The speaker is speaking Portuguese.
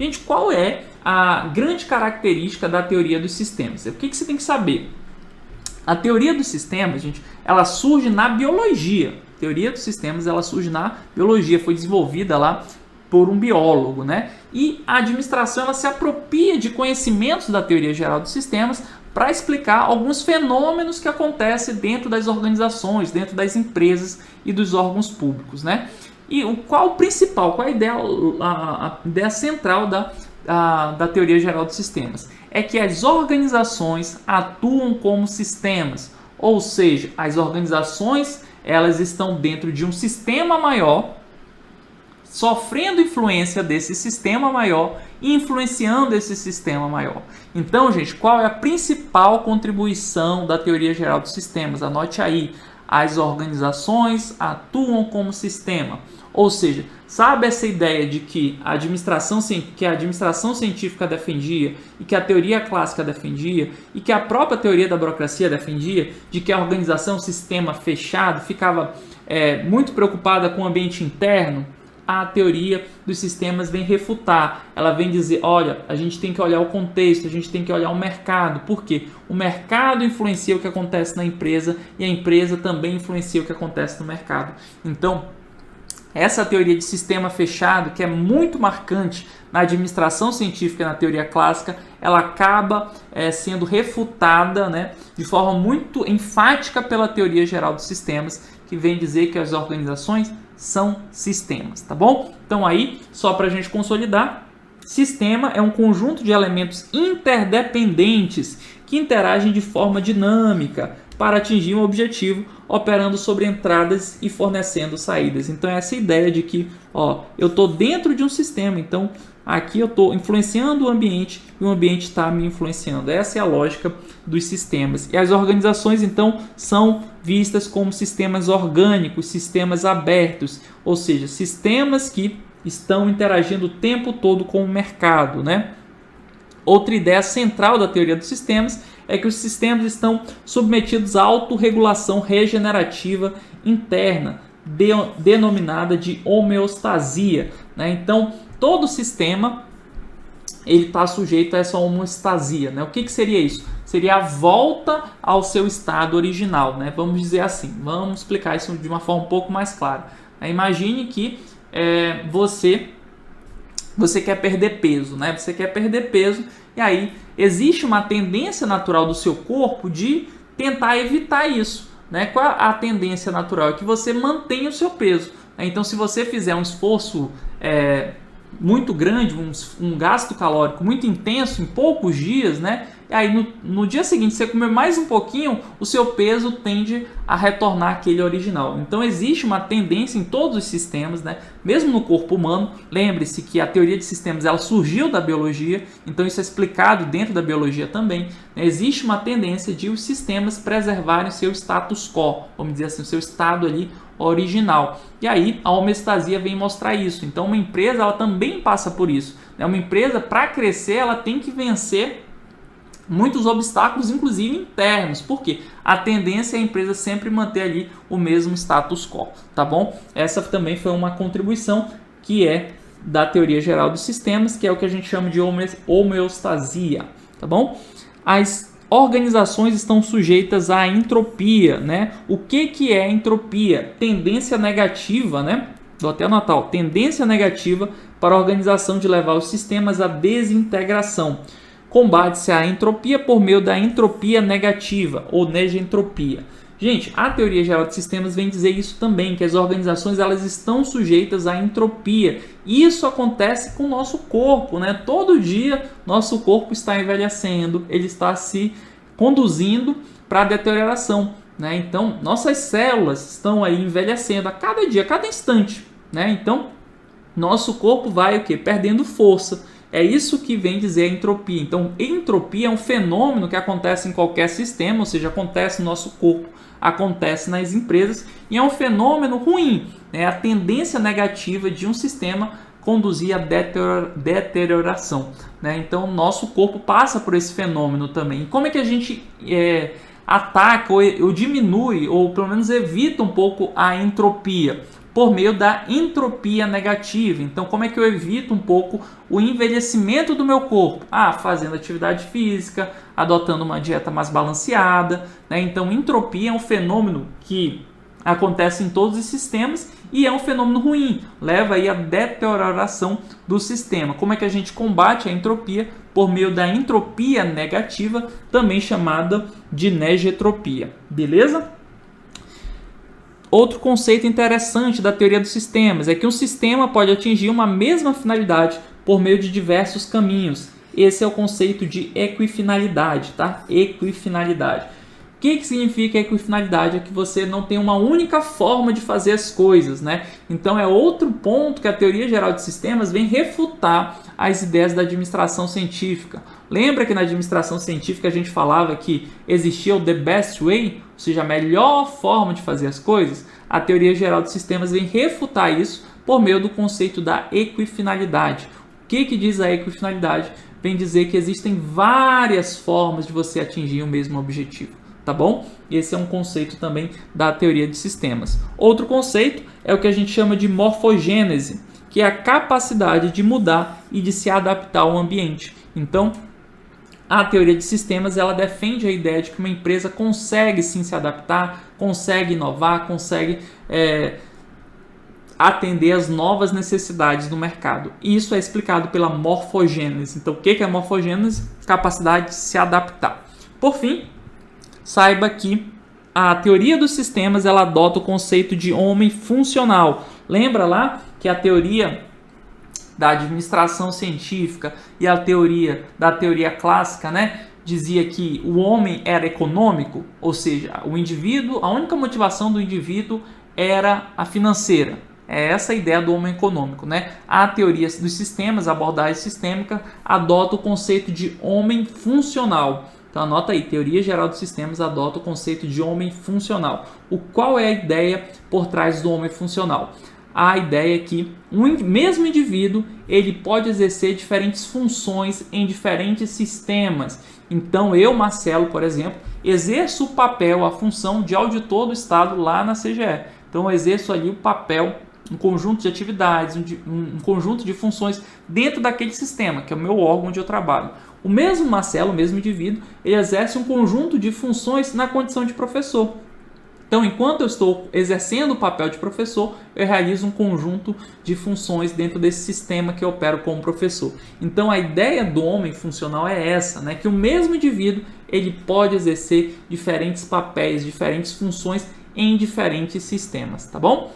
Gente, qual é a grande característica da teoria dos sistemas? O que você tem que saber? A teoria dos sistemas, gente, ela surge na biologia. A teoria dos sistemas, ela surge na biologia, foi desenvolvida lá por um biólogo, né? E a administração, ela se apropria de conhecimentos da teoria geral dos sistemas para explicar alguns fenômenos que acontecem dentro das organizações, dentro das empresas e dos órgãos públicos, né? E qual a ideia, a ideia central da teoria geral dos sistemas? É que as organizações atuam como sistemas, ou seja, as organizações elas estão dentro de um sistema maior, sofrendo influência desse sistema maior e influenciando esse sistema maior. Então, gente, qual é a principal contribuição da teoria geral dos sistemas? Anote aí, as organizações atuam como sistema. Ou seja, sabe essa ideia de que a administração científica defendia e que a teoria clássica defendia e que a própria teoria da burocracia defendia, de que a organização, sistema fechado, ficava muito preocupada com o ambiente interno? A teoria dos sistemas vem refutar, ela vem dizer, olha, a gente tem que olhar o contexto, a gente tem que olhar o mercado. Por quê? O mercado influencia o que acontece na empresa e a empresa também influencia o que acontece no mercado. Então, essa teoria de sistema fechado, que é muito marcante na administração científica e na teoria clássica, ela acaba sendo refutada, né, de forma muito enfática pela teoria geral dos sistemas, que vem dizer que as organizações são sistemas, tá bom? Então aí, só para a gente consolidar, sistema é um conjunto de elementos interdependentes que interagem de forma dinâmica para atingir um objetivo, operando sobre entradas e fornecendo saídas. Então essa ideia de que eu estou dentro de um sistema, então aqui eu estou influenciando o ambiente e o ambiente está me influenciando. Essa é a lógica dos sistemas. E as organizações, então, são vistas como sistemas orgânicos, sistemas abertos, ou seja, sistemas que estão interagindo o tempo todo com o mercado, né? Outra ideia central da teoria dos sistemas é que os sistemas estão submetidos à autorregulação regenerativa interna, denominada de homeostasia, né? Então, todo sistema ele está sujeito a essa homeostasia, né? O que seria isso? Seria a volta ao seu estado original, né? Vamos dizer assim, vamos explicar isso de uma forma um pouco mais clara. Imagine que você quer perder peso, né? Você quer perder peso e aí existe uma tendência natural do seu corpo de tentar evitar isso, né? Qual a tendência natural? É que você mantenha o seu peso. Então, se você fizer um esforço muito grande, um gasto calórico muito intenso em poucos dias, né? E aí no dia seguinte você comer mais um pouquinho, o seu peso tende a retornar àquele original. Então existe uma tendência em todos os sistemas, né? Mesmo no corpo humano. Lembre-se que a teoria de sistemas ela surgiu da biologia, então isso é explicado dentro da biologia também. Existe uma tendência de os sistemas preservarem o seu status quo, vamos dizer assim, o seu estado ali original. E aí a homeostasia vem mostrar isso. Então uma empresa ela também passa por isso, né? Uma empresa, para crescer, ela tem que vencer muitos obstáculos, inclusive internos. Por quê? A tendência é a empresa sempre manter ali o mesmo status quo, tá bom? Essa também foi uma contribuição que é da teoria geral dos sistemas, que é o que a gente chama de homeostasia, tá bom? As organizações estão sujeitas à entropia, né? O que é entropia? Tendência negativa, né? Vou até anotar, tendência negativa para a organização de levar os sistemas à desintegração. Combate-se a entropia por meio da entropia negativa ou negentropia. Gente, a teoria geral de sistemas vem dizer isso também, que as organizações elas estão sujeitas à entropia. Isso acontece com o nosso corpo, né? Todo dia nosso corpo está envelhecendo, ele está se conduzindo para a deterioração, né? Então, nossas células estão aí envelhecendo a cada dia, a cada instante, né? Então, nosso corpo vai o quê? Perdendo força. É isso que vem dizer a entropia. Então, entropia é um fenômeno que acontece em qualquer sistema, ou seja, acontece no nosso corpo, acontece nas empresas, e é um fenômeno ruim, né? A tendência negativa de um sistema conduzir à deterioração, né? Então, nosso corpo passa por esse fenômeno também. E como é que a gente ataca ou diminui, ou pelo menos evita um pouco a entropia? por meio da entropia negativa. Então, como é que eu evito um pouco o envelhecimento do meu corpo? Fazendo atividade física, adotando uma dieta mais balanceada, né? Então, entropia é um fenômeno que acontece em todos os sistemas e é um fenômeno ruim, leva aí à deterioração do sistema. Como é que a gente combate a entropia? Por meio da entropia negativa, também chamada de negetropia. Beleza? Outro conceito interessante da teoria dos sistemas é que um sistema pode atingir uma mesma finalidade por meio de diversos caminhos. Esse é o conceito de equifinalidade, tá? Equifinalidade. O que significa equifinalidade? É que você não tem uma única forma de fazer as coisas, né? Então é outro ponto que a teoria geral de sistemas vem refutar as ideias da administração científica. Lembra que na administração científica a gente falava que existia o the best way, ou seja, a melhor forma de fazer as coisas? A teoria geral de sistemas vem refutar isso por meio do conceito da equifinalidade. O que diz a equifinalidade? Vem dizer que existem várias formas de você atingir o mesmo objetivo. Tá bom? Esse é um conceito também da teoria de sistemas. Outro conceito é o que a gente chama de morfogênese, que é a capacidade de mudar e de se adaptar ao ambiente. Então, a teoria de sistemas ela defende a ideia de que uma empresa consegue sim se adaptar, consegue inovar, consegue atender às novas necessidades do mercado. E isso é explicado pela morfogênese. Então, o que é a morfogênese? Capacidade de se adaptar. Por fim, saiba que a teoria dos sistemas ela adota o conceito de homem funcional. Lembra lá que a teoria da administração científica e a teoria da teoria clássica, né, dizia que o homem era econômico, ou seja, o indivíduo, a única motivação do indivíduo era a financeira. É essa a ideia do homem econômico, né? A teoria dos sistemas, a abordagem sistêmica, adota o conceito de homem funcional. Então anota aí, teoria geral dos sistemas adota o conceito de homem funcional. Qual é a ideia por trás do homem funcional? A ideia é que um mesmo indivíduo ele pode exercer diferentes funções em diferentes sistemas. Então eu, Marcelo, por exemplo, exerço o papel, a função de auditor do Estado lá na CGE. Então eu exerço ali o papel, um conjunto de atividades, um conjunto de funções dentro daquele sistema, que é o meu órgão onde eu trabalho. O mesmo Marcelo, o mesmo indivíduo, ele exerce um conjunto de funções na condição de professor. Então, enquanto eu estou exercendo o papel de professor, eu realizo um conjunto de funções dentro desse sistema que eu opero como professor. Então, a ideia do homem funcional é essa, né? Que o mesmo indivíduo ele pode exercer diferentes papéis, diferentes funções em diferentes sistemas, tá bom?